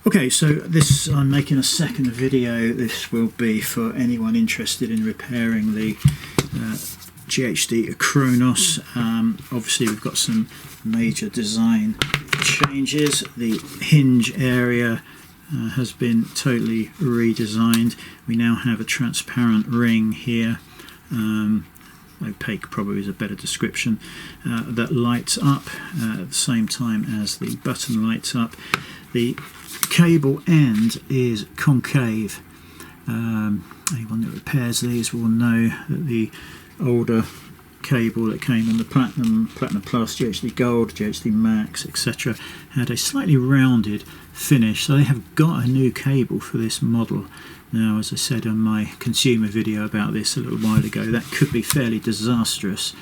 Okay, so this, I'm making a second video. This will be for anyone interested in repairing the GHD Chronos. Obviously we've got some major design changes. The hinge area has been totally redesigned. We now have a transparent ring here, opaque probably is a better description, that lights up at the same time as the button lights up. The cable end is concave. Anyone that repairs these will know that the older cable that came on the Platinum Plus, GHD Gold, GHD Max, etc. had a slightly rounded finish, so they have got a new cable for this model. Now, as I said on my consumer video about this a little while ago, that could be fairly disastrous,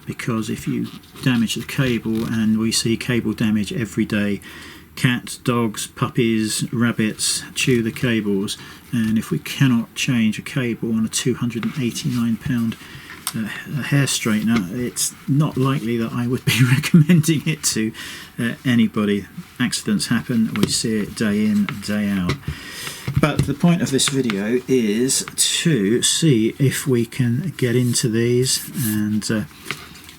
because if you damage the cable, and we see cable damage every day, cats, dogs, puppies, rabbits chew the cables, and if we cannot change a cable on a £289 hair straightener, it's not likely that I would be recommending it to anybody. Accidents happen, we see it day in, day out. But the point of this video is to see if we can get into these and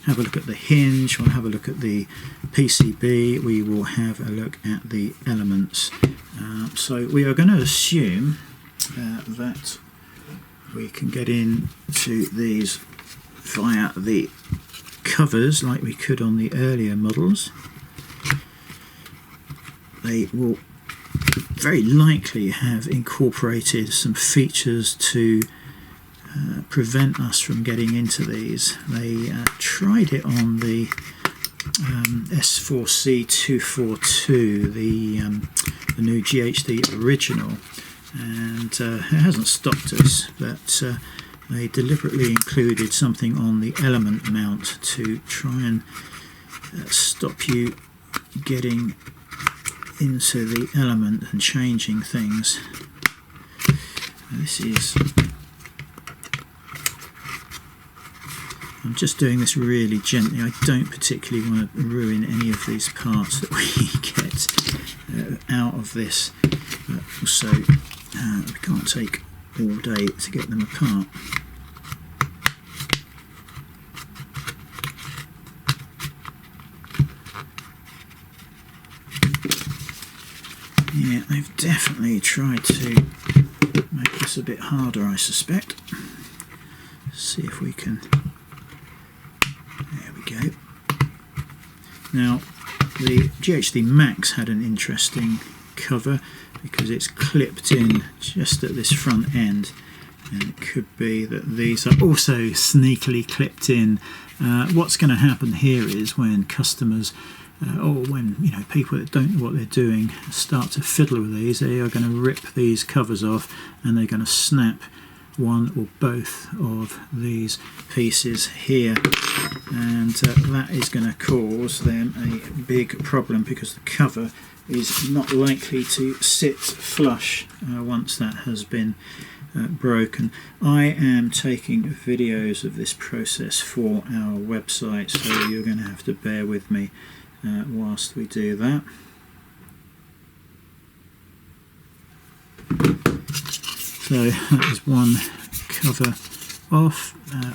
have a look at the hinge, we'll have a look at the PCB, we will have a look at the elements. So we are going to assume that we can get into these via the covers like we could on the earlier models. They will very likely have incorporated some features to prevent us from getting into these. They tried it on the S4C242, the new GHD original, and it hasn't stopped us, but they deliberately included something on the element mount to try and stop you getting into the element and changing things. This is, I'm just doing this really gently. I don't particularly want to ruin any of these parts that we get out of this, but also we can't take all day to get them apart. Yeah, they've definitely tried to make this a bit harder, I suspect. Let's see if we can. There we go. Now, the GHD Max had an interesting cover because it's clipped in just at this front end, and it could be that these are also sneakily clipped in. What's going to happen here is when customers or when people that don't know what they're doing start to fiddle with these, they are going to rip these covers off and they're going to snap one or both of these pieces here, and that is going to cause them a big problem because the cover is not likely to sit flush once that has been broken. I am taking videos of this process for our website, so you're going to have to bear with me whilst we do that. So that is one cover off.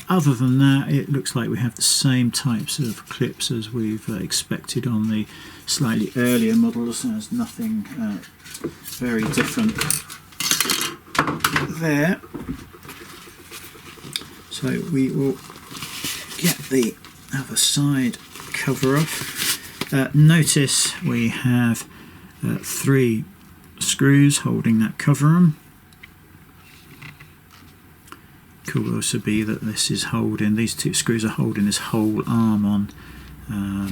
Other than that, it looks like we have the same types of clips as we've expected on the slightly earlier models. There's nothing very different there. So we will get the other side cover off. Notice we have 3 screws holding that cover on. Could also be that this is holding, these 2 screws are holding this whole arm on,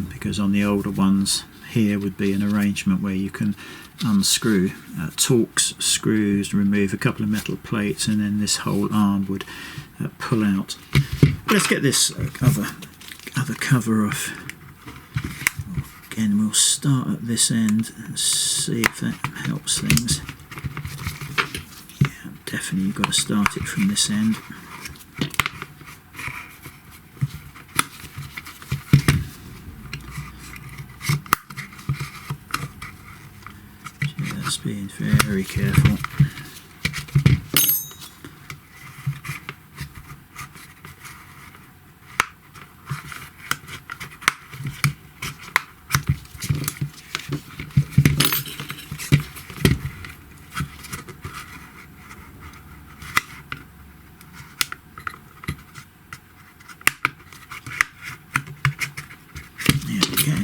because on the older ones here would be an arrangement where you can unscrew Torx screws, remove a couple of metal plates, and then this whole arm would pull out. Let's get this other cover off. Again, we'll start at this end and see if that helps things. Yeah, definitely you've got to start it from this end. Just being very careful.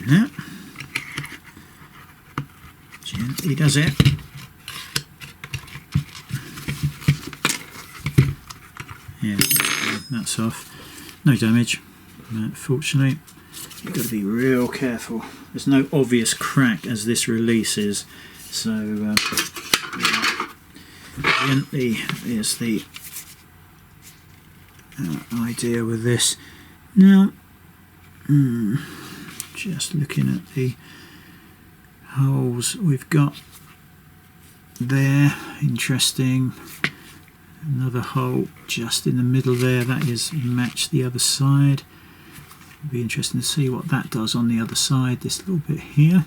That gently does it. Yeah, that's off. No damage. Fortunately, you've got to be real careful. There's no obvious crack as this releases, so gently is the idea with this. Now, just looking at the holes we've got there, interesting. Another hole just in the middle there, that is matched the other side. It'll be interesting to see what that does on the other side, this little bit here.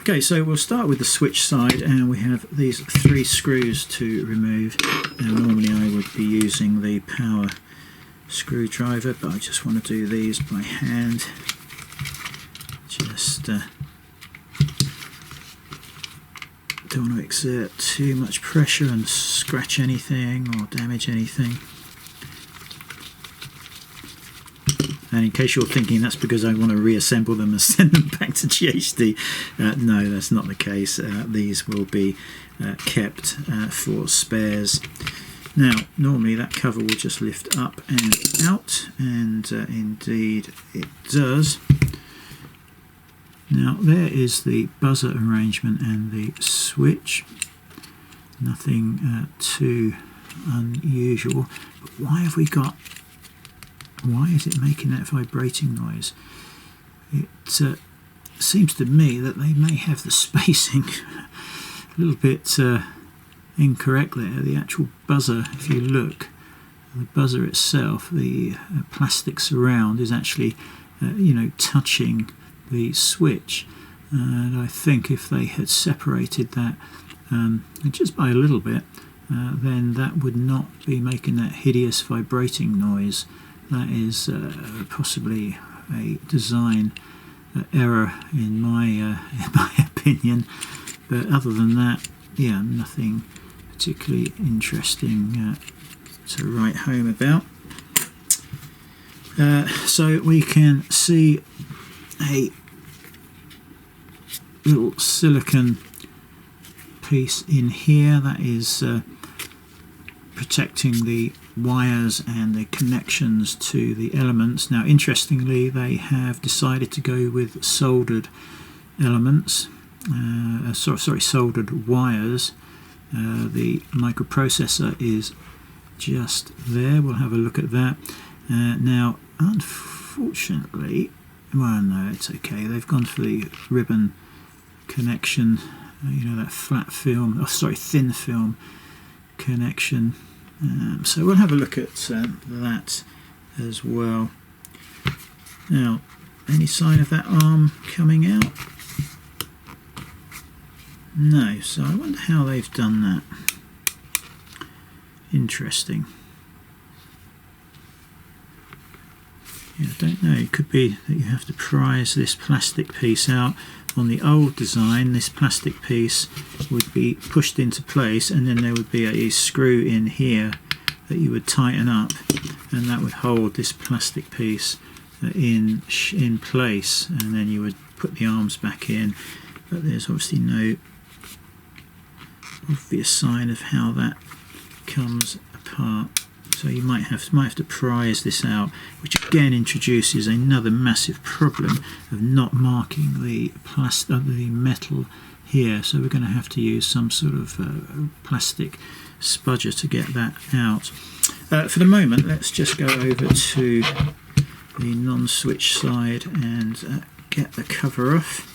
Okay, so we'll start with the switch side, and we have these 3 screws to remove. Now normally I would be using the power screwdriver, but I just want to do these by hand. Just don't want to exert too much pressure and scratch anything or damage anything. And in case you're thinking that's because I want to reassemble them and send them back to GHD, no, that's not the case. These will be kept for spares. Now, normally that cover will just lift up and out, and indeed it does. Now there is the buzzer arrangement and the switch. Nothing too unusual. But why have we got... why is it making that vibrating noise? It seems to me that they may have the spacing a little bit incorrect there. The actual buzzer, if you look, the buzzer itself, the plastic surround is actually touching the switch, and I think if they had separated that just by a little bit, then that would not be making that hideous vibrating noise. That is possibly a design error in my opinion, but other than that, yeah, nothing particularly interesting to write home about. So we can see a little silicon piece in here that is protecting the wires and the connections to the elements. Now interestingly, they have decided to go with soldered elements, soldered wires. The microprocessor is just there. We'll have a look at that. Now unfortunately, well, no, it's okay, they've gone for the ribbon connection, that flat film, thin film connection. So we'll have a look at that as well. Now, any sign of that arm coming out? No, so I wonder how they've done that. Interesting. Yeah, I don't know, it could be that you have to prise this plastic piece out. On the old design, this plastic piece would be pushed into place, and then there would be a screw in here that you would tighten up, and that would hold this plastic piece in place, and then you would put the arms back in. But there's obviously no obvious sign of how that comes apart. So you might have to prise this out, which again introduces another massive problem of not marking the metal here. So we're going to have to use some sort of plastic spudger to get that out. For the moment, let's just go over to the non-switch side and get the cover off,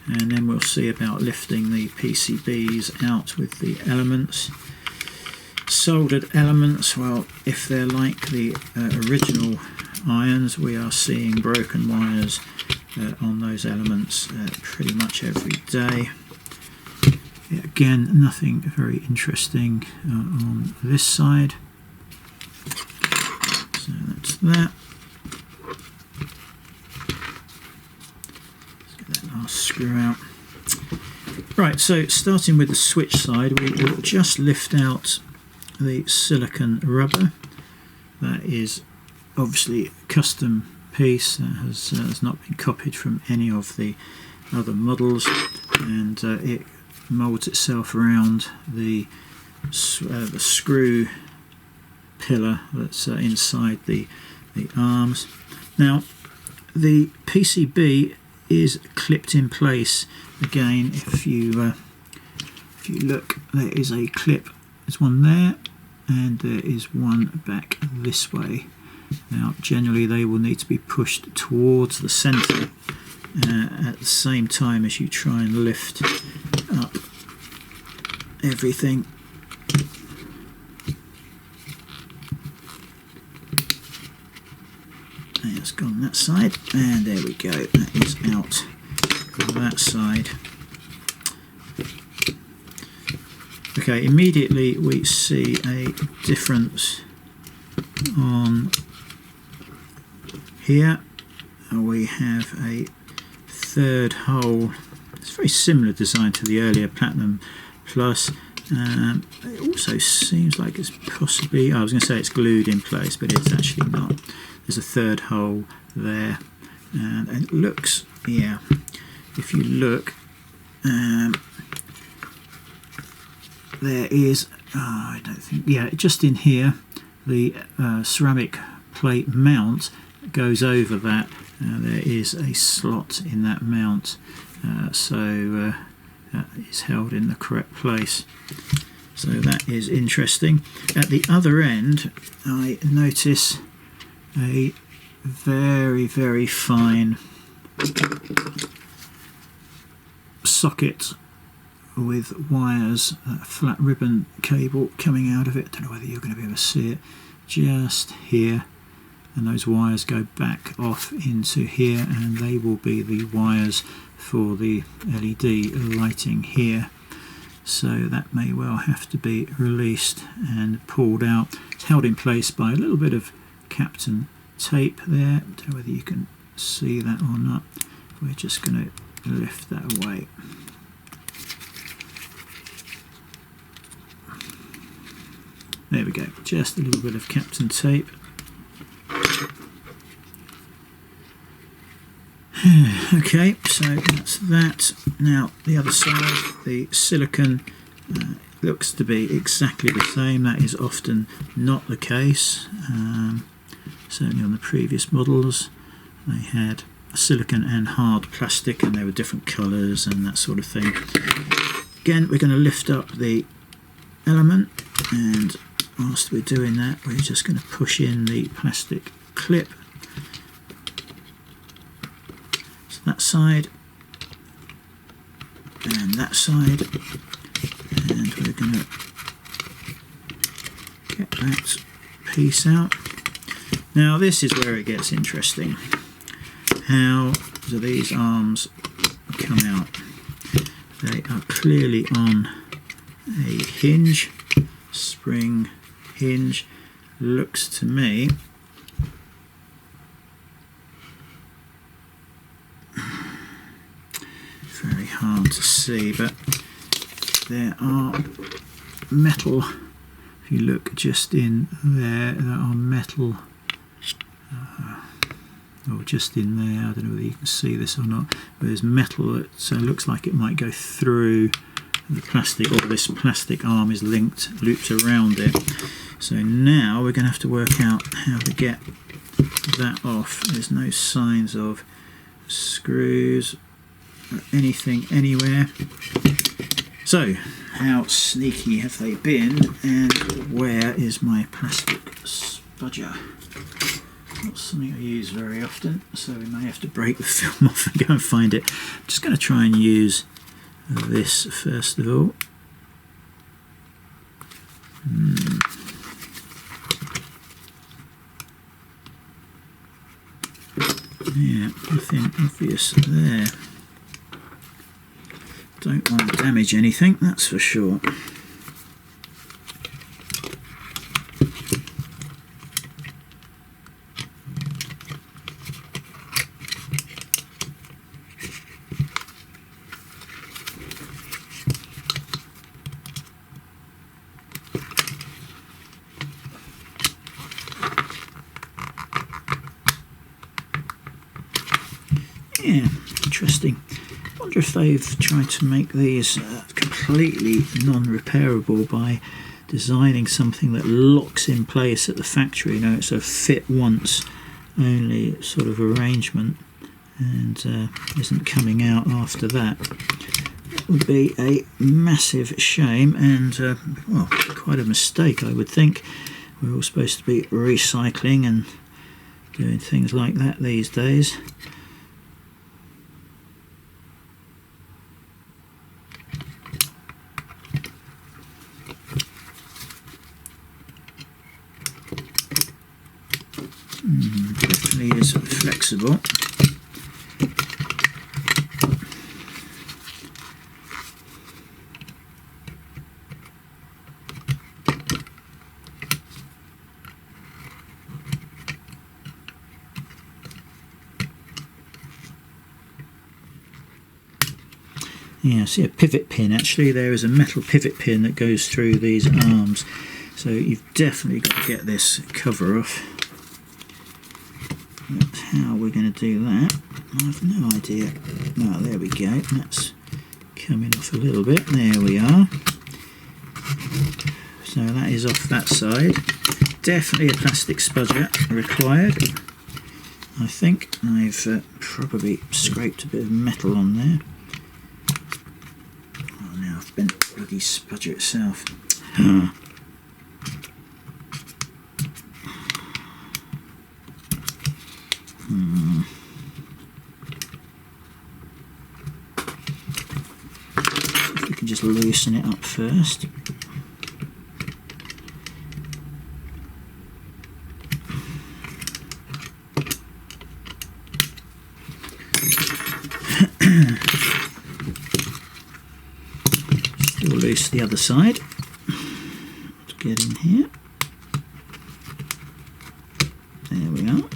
and then we'll see about lifting the PCBs out with the elements. Soldered elements, well, if they're like the original irons, we are seeing broken wires on those elements pretty much every day. Yeah, again, nothing very interesting on this side. So that's that. Let's get that last screw out. Right, so starting with the switch side, we will just lift out the silicon rubber. That is obviously a custom piece that has not been copied from any of the other models, and it molds itself around the screw pillar that's inside the arms. Now the PCB is clipped in place. Again, if you look, there is a clip. There's one there, and there is one back this way. Now generally they will need to be pushed towards the centre at the same time as you try and lift up everything. It's gone that side, and there we go, that is out on that side. Okay, immediately we see a difference on here. We have a third hole. It's very similar design to the earlier Platinum Plus. It also seems like it's possibly, I was going to say it's glued in place, but it's actually not. There's a third hole there, and it looks, yeah, if you look, there is, I don't think, yeah, just in here, the ceramic plate mount goes over that. There is a slot in that mount, so that is held in the correct place. So that is interesting. At the other end, I notice a very, very fine socket with wires, a flat ribbon cable coming out of it. I don't know whether you're going to be able to see it, just here, and those wires go back off into here, and they will be the wires for the LED lighting here. So that may well have to be released and pulled out. It's held in place by a little bit of Captain tape there. I don't know whether you can see that or not. We're just going to lift that away. There we go, just a little bit of Captain tape. Okay, so that's that. Now the other side, the silicon looks to be exactly the same. That is often not the case. Certainly on the previous models they had silicon and hard plastic, and they were different colours and that sort of thing. Again, we're going to lift up the element, and whilst we're doing that, we're just going to push in the plastic clip. So that side and that side, and we're going to get that piece out. Now this is where it gets interesting. How do these arms come out? They are clearly on a hinge, spring hinge. Looks to me very hard to see, but there are metal, if you look just in there, there are metal, or just in there, I don't know whether you can see this or not, but there's metal that looks like it might go through the plastic, or this plastic arm is looped around it. So now we're going to have to work out how to get that off. There's no signs of screws or anything anywhere. So how sneaky have they been, and where is my plastic spudger? Not something I use very often, so we may have to break the film off and go and find it. I'm just going to try and use this first of all. Yeah, nothing obvious there. Don't want to damage anything, that's for sure. Yeah, interesting. I wonder if they've tried to make these completely non-repairable by designing something that locks in place at the factory. You know, it's a fit once only sort of arrangement and isn't coming out after that. It would be a massive shame and well, quite a mistake, I would think. We're all supposed to be recycling and doing things like that these days. Definitely is flexible. Yeah, see a pivot pin. Actually, there is a metal pivot pin that goes through these arms, so you've definitely got to get this cover off. That's how we're going to do that. I have no idea. Oh, there we go. That's coming off a little bit. There we are. So that is off that side. Definitely a plastic spudger required. I think I've probably scraped a bit of metal on there. Oh, now I've bent the bloody spudger itself. If we can just loosen it up first. Still loose the other side. Let's get in here. There we are.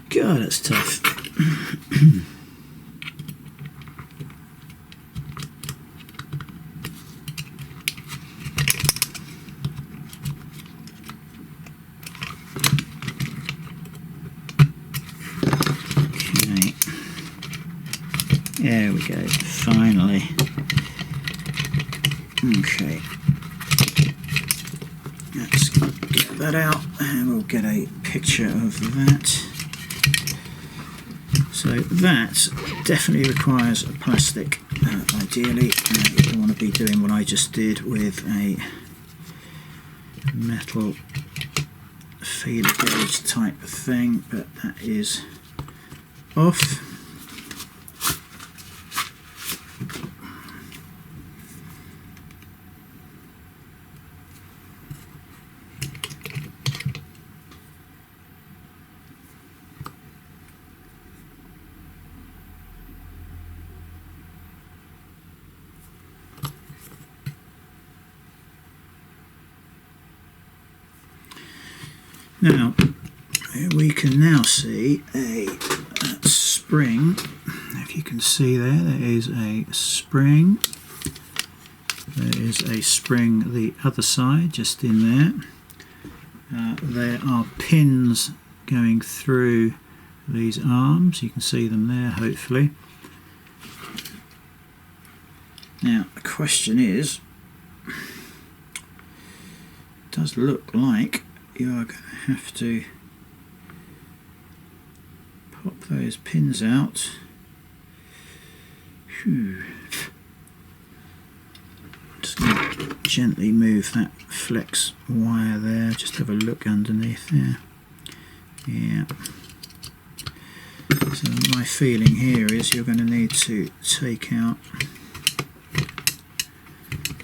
God, that's tough. Okay. There we go, finally. Okay. Let's get that out and we'll get a picture of that. So that definitely requires a plastic, ideally. You don't want to be doing what I just did with a metal feeler gauge type of thing, but that is off. Now, we can now see a spring. If you can see there, there is a spring. There is a spring the other side, just in there. There are pins going through these arms. You can see them there, hopefully. Now the question is, it does look like you are going to have to pop those pins out. Whew. Just going to gently move that flex wire there, just have a look underneath there. Yeah. So my feeling here is you're going to need to take out,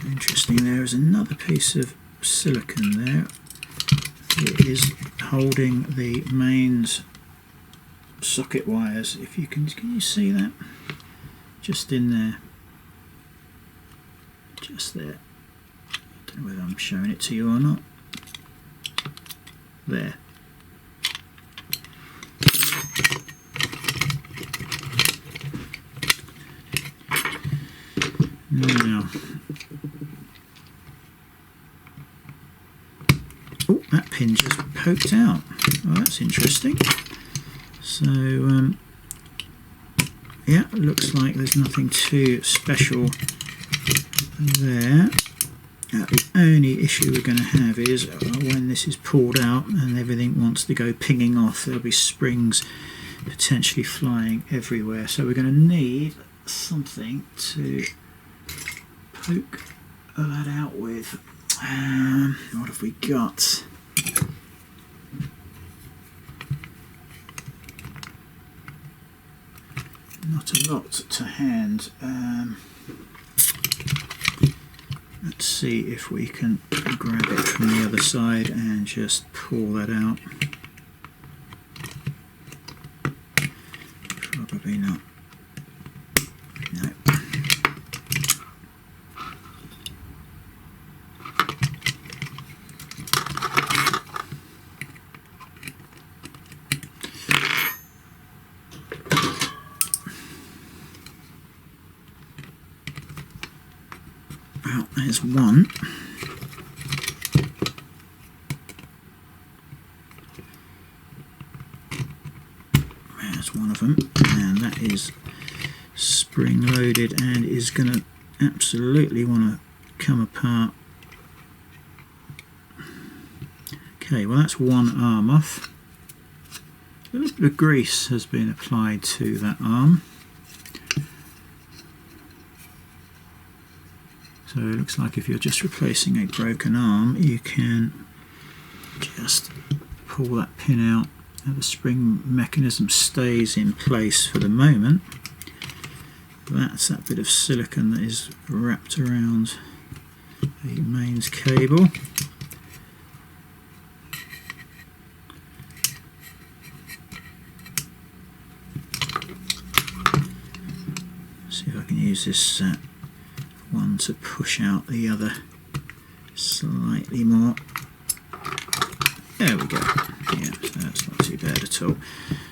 interesting, there is another piece of silicone there. It is holding the mains socket wires. If you can you see that? Just in there. Just there. I don't know whether I'm showing it to you or not. There. Now, oh, that pin just poked out. Oh, that's interesting. So, yeah, it looks like there's nothing too special there. The only issue we're going to have is when this is pulled out and everything wants to go pinging off, there'll be springs potentially flying everywhere. So we're going to need something to poke that out with. What have we got? Not a lot to hand. Let's see if we can grab it from the other side and just pull that out. Probably not. No. Well, there's one. There's one of them, and that is spring loaded and is going to absolutely want to come apart. Okay, well that's one arm off. A little bit of grease has been applied to that arm. So it looks like if you're just replacing a broken arm, you can just pull that pin out and the spring mechanism stays in place for the moment. That's that bit of silicone that is wrapped around the mains cable. See if I can use this one to push out the other slightly more. There we go. Yeah, so that's not too bad at all.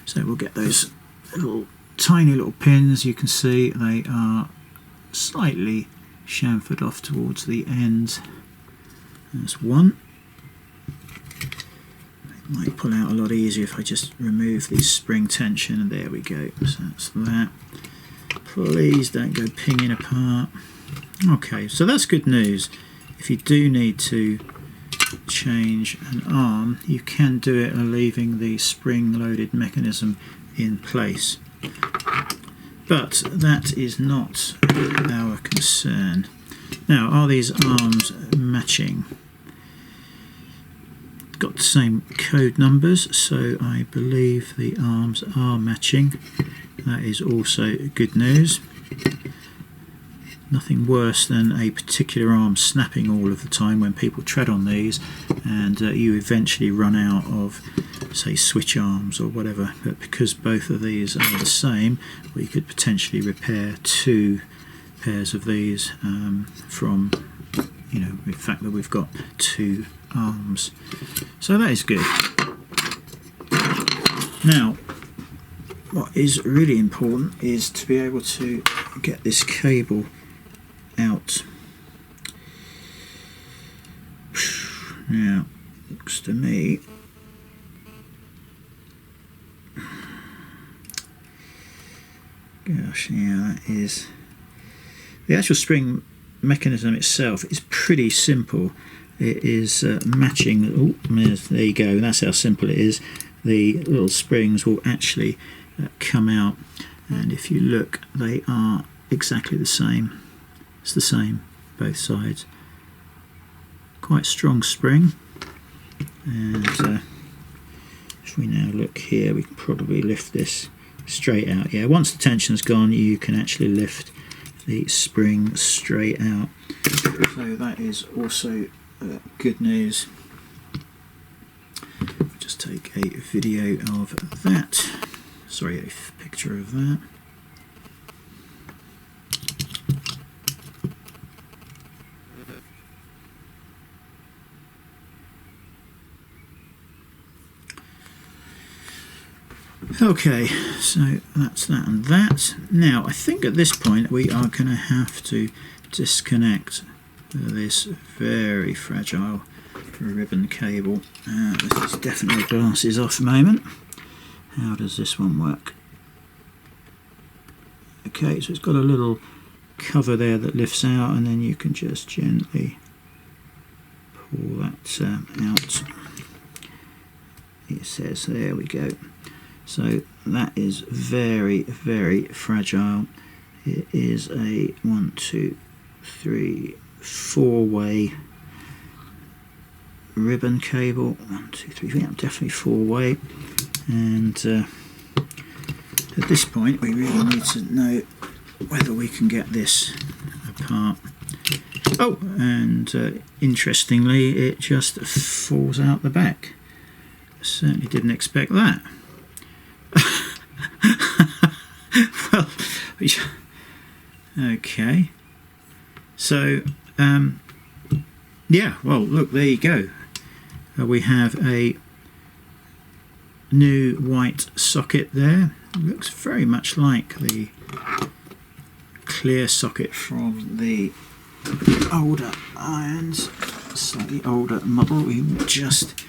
So we'll get those little tiny little pins. You can see they are slightly chamfered off towards the end. There's one. It might pull out a lot easier if I just remove the spring tension, and there we go. So that's that. Please don't go pinging apart. Okay, so that's good news. If you do need to change an arm, you can do it leaving the spring-loaded mechanism in place. But that is not our concern. Now, are these arms matching? Got the same code numbers, so I believe the arms are matching. That is also good news. Nothing worse than a particular arm snapping all of the time when people tread on these, and you eventually run out of, say, switch arms or whatever. But because both of these are the same, we could potentially repair two pairs of these from, you know, the fact that we've got two arms. So that is good. Now, what is really important is to be able to get this cable out. Now, looks to me gosh, yeah, that is The actual spring mechanism itself is pretty simple. It is matching. Oh, there you go. That's how simple it is. The little springs will actually come out, and if you look, they are exactly the same. It's the same both sides. Quite strong spring, and if we now look here, we can probably lift this straight out. Yeah, once the tension's gone, you can actually lift the spring straight out. So that is also good news. Just take a video of that. Sorry, a picture of that. Okay, so that's that and that. Now, I think at this point we are going to have to disconnect this very fragile ribbon cable. This is definitely a glasses off moment. How does this one work? Okay, so it's got a little cover there that lifts out, and then you can just gently pull that out. It says, there we go. So that is very, very fragile. It is a 1, 2, 3, 4-way ribbon cable. 1, 2, 3, yeah, definitely 4-way. And at this point, we really need to know whether we can get this apart. Oh, and interestingly, it just falls out the back. Certainly didn't expect that. Well, okay. So, yeah, well, look, there you go. We have a new white socket there. It looks very much like the clear socket from the older irons, slightly older model. We will just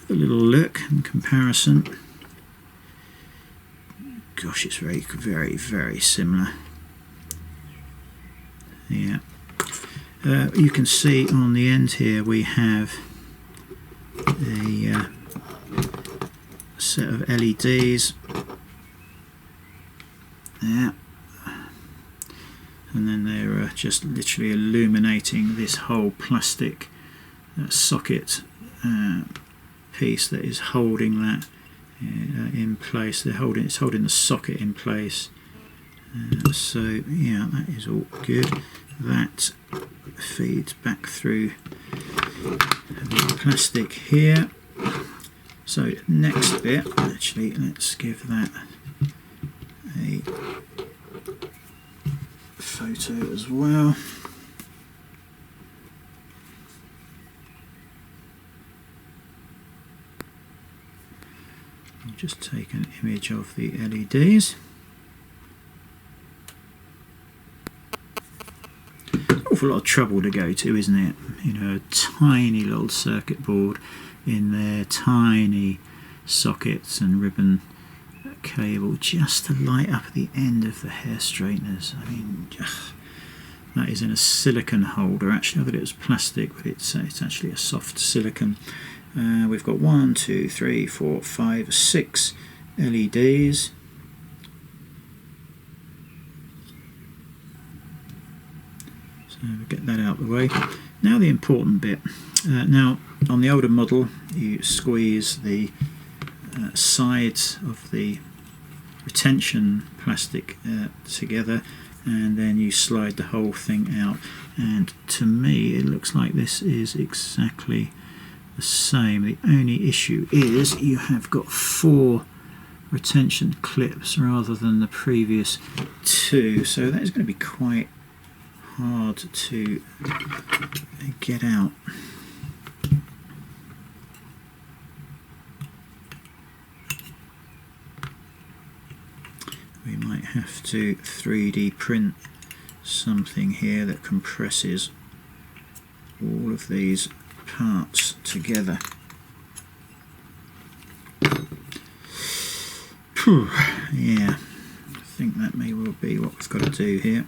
have a little look in comparison. Gosh, it's very, very, very similar. Yeah. You can see on the end here we have a set of LEDs. Yeah. And then they're just literally illuminating this whole plastic socket piece that is holding that in place. It's holding the socket in place. So yeah, that is all good. That feeds back through the plastic here. So next bit, actually, let's give that a photo as well. I'll just take an image of the LEDs. Awful lot of trouble to go to, isn't it? You know, a tiny little circuit board in there, tiny sockets and ribbon cable just to light up the end of the hair straighteners. I mean, that is in a silicone holder. Actually, I thought it was plastic, but it's actually a soft silicone. We've got 1, 2, 3, 4, 5, 6 LEDs. So we'll get that out of the way. Now the important bit. Now on the older model, you squeeze the sides of the retention plastic together, and then you slide the whole thing out. And to me, it looks like this is exactly the same. The only issue is you have got 4 retention clips rather than the previous 2, so that is going to be quite hard to get out. We might have to 3D print something here that compresses all of these parts together. Yeah, I think that may well be what we've got to do here.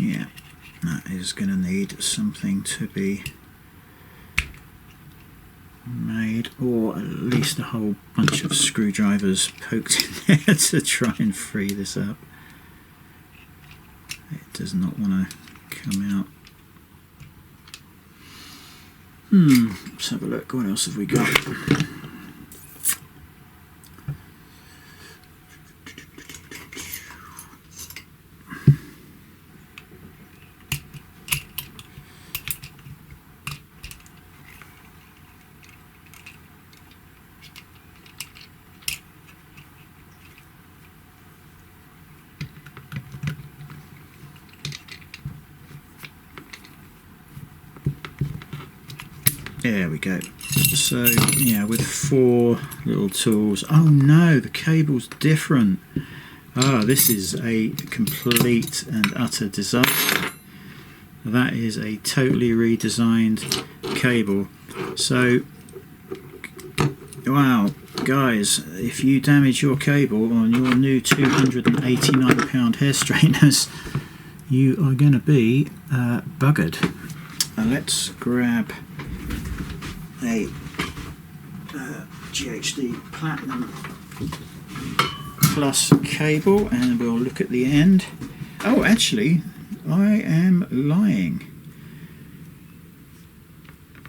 yeah, that is going to need something to be made, or at least a whole bunch of screwdrivers poked in there to try and free this up. It does not want to come out. Let's have a look. What else have we got? There we go. So yeah, with 4 little tools. Oh no, the cable's different. Ah, this is a complete and utter disaster. That is a totally redesigned cable. So wow, guys, if you damage your cable on your new £289 hair straighteners, you are going to be buggered. Let's grab a GHD Platinum Plus cable and we'll look at the end. Oh, actually, I am lying.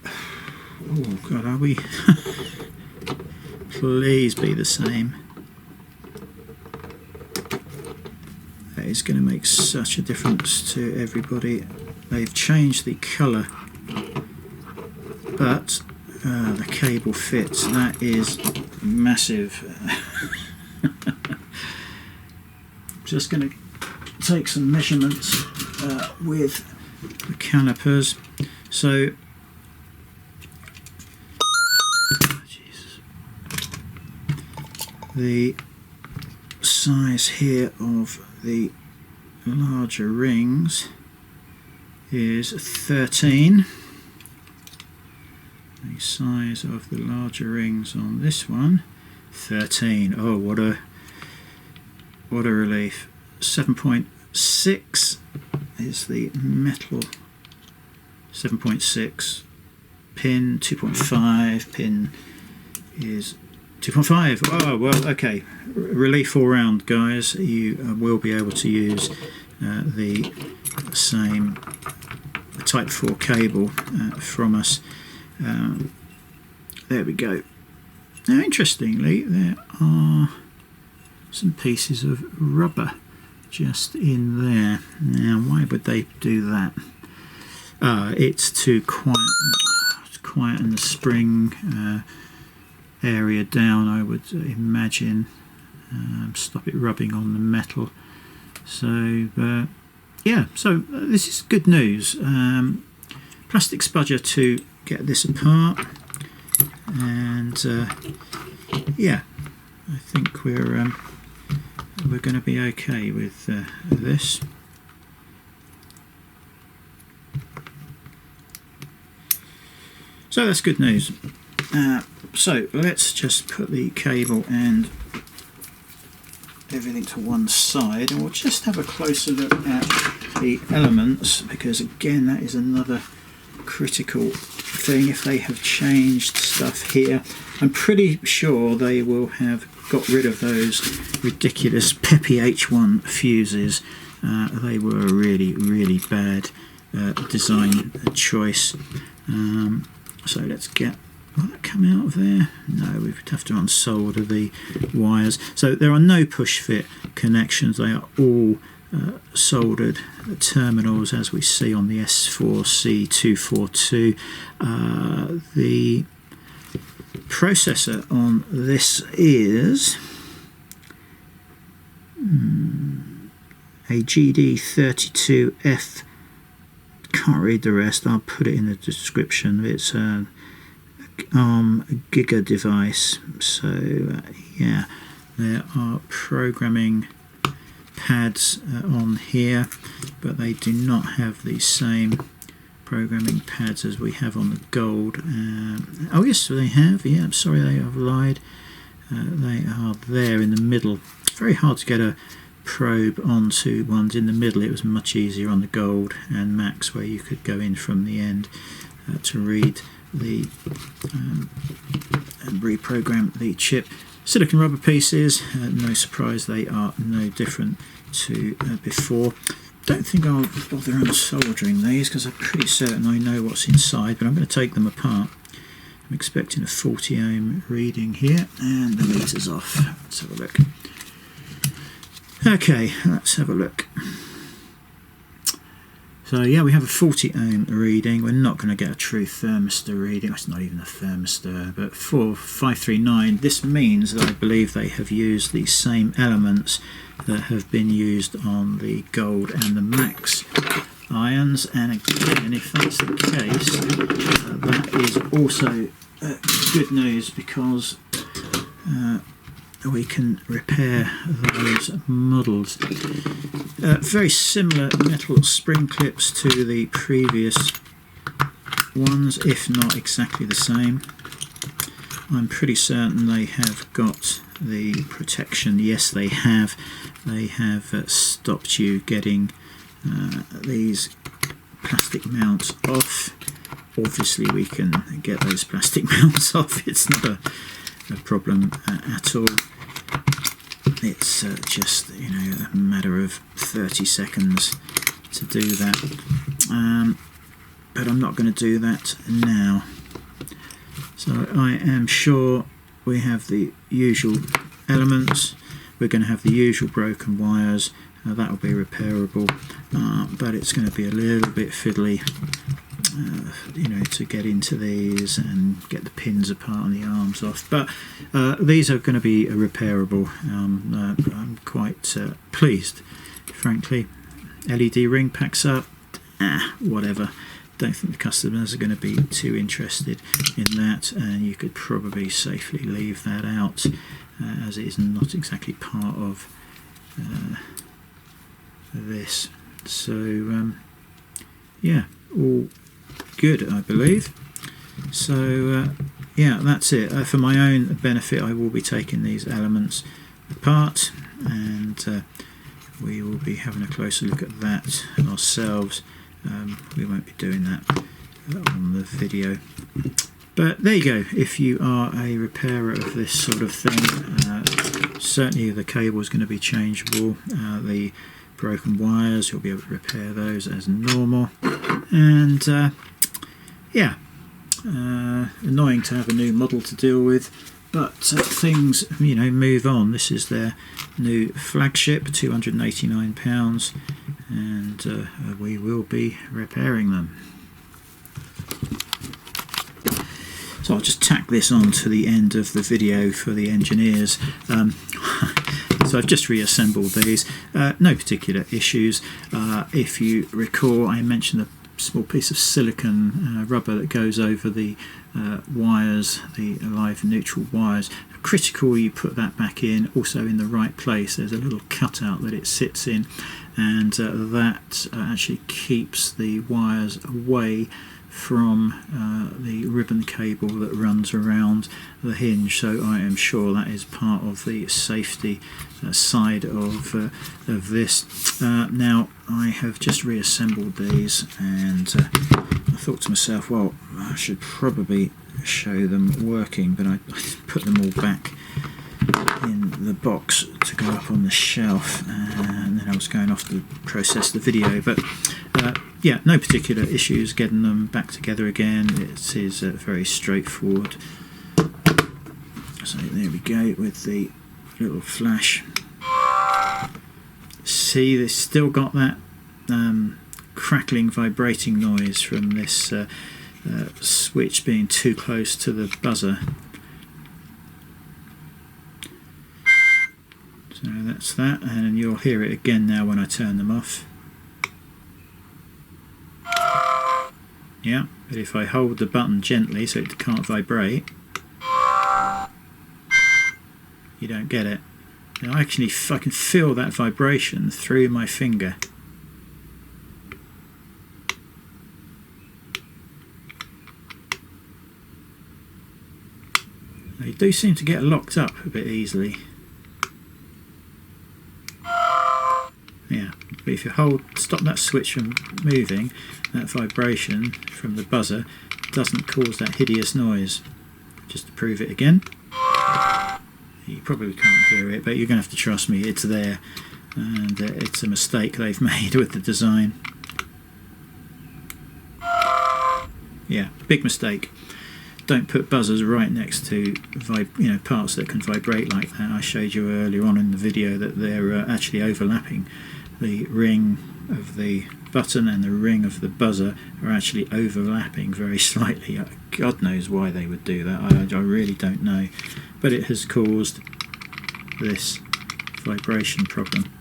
Oh God, are we? Please be the same. That is going to make such a difference to everybody. They've changed the colour, but the cable fits. That is massive. Just going to take some measurements with the calipers. So, Jesus. The size here of the larger rings is 13. The size of the larger rings on this one, 13. Oh, what a relief. 7.6 is the metal. 7.6 pin. 2.5 pin is 2.5. Oh well, okay. Relief all round, guys. You will be able to use the same Type 4 cable from us. There we go. Now, interestingly, there are some pieces of rubber just in there. Now, why would they do that? It's to quieten the spring area down, I would imagine. Stop it rubbing on the metal. So, yeah, so this is good news. Plastic spudger to get this apart, and yeah, I think we're going to be okay with this. So that's good news. So let's just put the cable and everything to one side, and we'll just have a closer look at the elements, because again, that is another critical thing. If they have changed stuff here, I'm pretty sure they will have got rid of those ridiculous Peppy H1 fuses. They were a really bad design choice. So let's get, will that come out of there? No, we would have to unsolder the wires. So there are no push fit connections. They are all soldered terminals, as we see on the S4C242. The processor on this is a GD32F. Can't read the rest, I'll put it in the description. It's an ARM Giga device. So yeah, there are programming pads on here, but they do not have the same programming pads as we have on the gold. Oh yes, they have. Yeah, I'm sorry, they have lied. They are there in the middle. It's very hard to get a probe onto ones in the middle. It was much easier on the gold and max, where you could go in from the end to read the and reprogram the chip. Silicon rubber pieces, no surprise they are no different to before. Don't think I'll bother unsoldering these because I'm pretty certain I know what's inside, but I'm going to take them apart. I'm expecting a 40 ohm reading here, and the meter's off. Let's have a look. Okay, let's have a look. So yeah, we have a 40 ohm reading. We're not going to get a true thermistor reading. It's not even a thermistor, but for 539, this means that I believe they have used the same elements that have been used on the gold and the max irons. And again, if that's the case, that is also good news, because we can repair those models. Very similar metal spring clips to the previous ones, if not exactly the same. I'm pretty certain they have got the protection. Yes, they have. They have stopped you getting these plastic mounts off. Obviously we can get those plastic mounts off. It's not a problem at all. It's just, you know, a matter of 30 seconds to do that, but I'm not going to do that now. So I am sure we have the usual elements. We're going to have the usual broken wires. That will be repairable, but it's going to be a little bit fiddly, you know, to get into these and get the pins apart and the arms off. But these are going to be repairable. I'm quite pleased, frankly. LED ring packs up. Whatever. Don't think the customers are going to be too interested in that, and you could probably safely leave that out, as it is not exactly part of this. So yeah, all good, I believe. So yeah, that's it. For my own benefit, I will be taking these elements apart, and we will be having a closer look at that ourselves. We won't be doing that on the video, but there you go. If you are a repairer of this sort of thing, certainly the cable is going to be changeable. The broken wires, you'll be able to repair those as normal. And yeah, annoying to have a new model to deal with, but things, you know, move on. This is their new flagship, £289, and we will be repairing them. So I'll just tack this on to the end of the video for the engineers. So I've just reassembled these, no particular issues. If you recall, I mentioned the small piece of silicon rubber that goes over the wires, the live neutral wires. Critical you put that back in, also in the right place. There's a little cutout that it sits in, and that actually keeps the wires away from the ribbon cable that runs around the hinge. So I am sure that is part of the safety side of this. Now I have just reassembled these, and I thought to myself, well, I should probably show them working, but I put them all back in the box to go up on the shelf, and then I was going off to process the video. But yeah, no particular issues getting them back together again. It is very straightforward. So there we go with the little flash. See, they've still got that crackling, vibrating noise from this switch being too close to the buzzer. So that's that, and you'll hear it again now when I turn them off. Yeah, but if I hold the button gently so it can't vibrate, you don't get it. Now I can feel that vibration through my finger. They do seem to get locked up a bit easily. but if you stop that switch from moving, that vibration from the buzzer doesn't cause that hideous noise. Just to prove it again. You probably can't hear it, but you're going to have to trust me, it's there, and it's a mistake they've made with the design. Yeah, big mistake. Don't put buzzers right next to parts that can vibrate like that. I showed you earlier on in the video that they're actually overlapping. The ring of the button and the ring of the buzzer are actually overlapping very slightly. God knows why they would do that. I really don't know, but it has caused this vibration problem,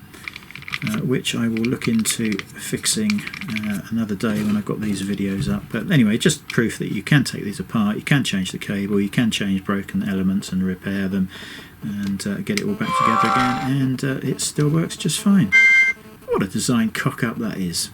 which I will look into fixing another day when I've got these videos up. But anyway, just proof that you can take these apart, you can change the cable, you can change broken elements and repair them, and get it all back together again, and it still works just fine. What a design cock-up that is.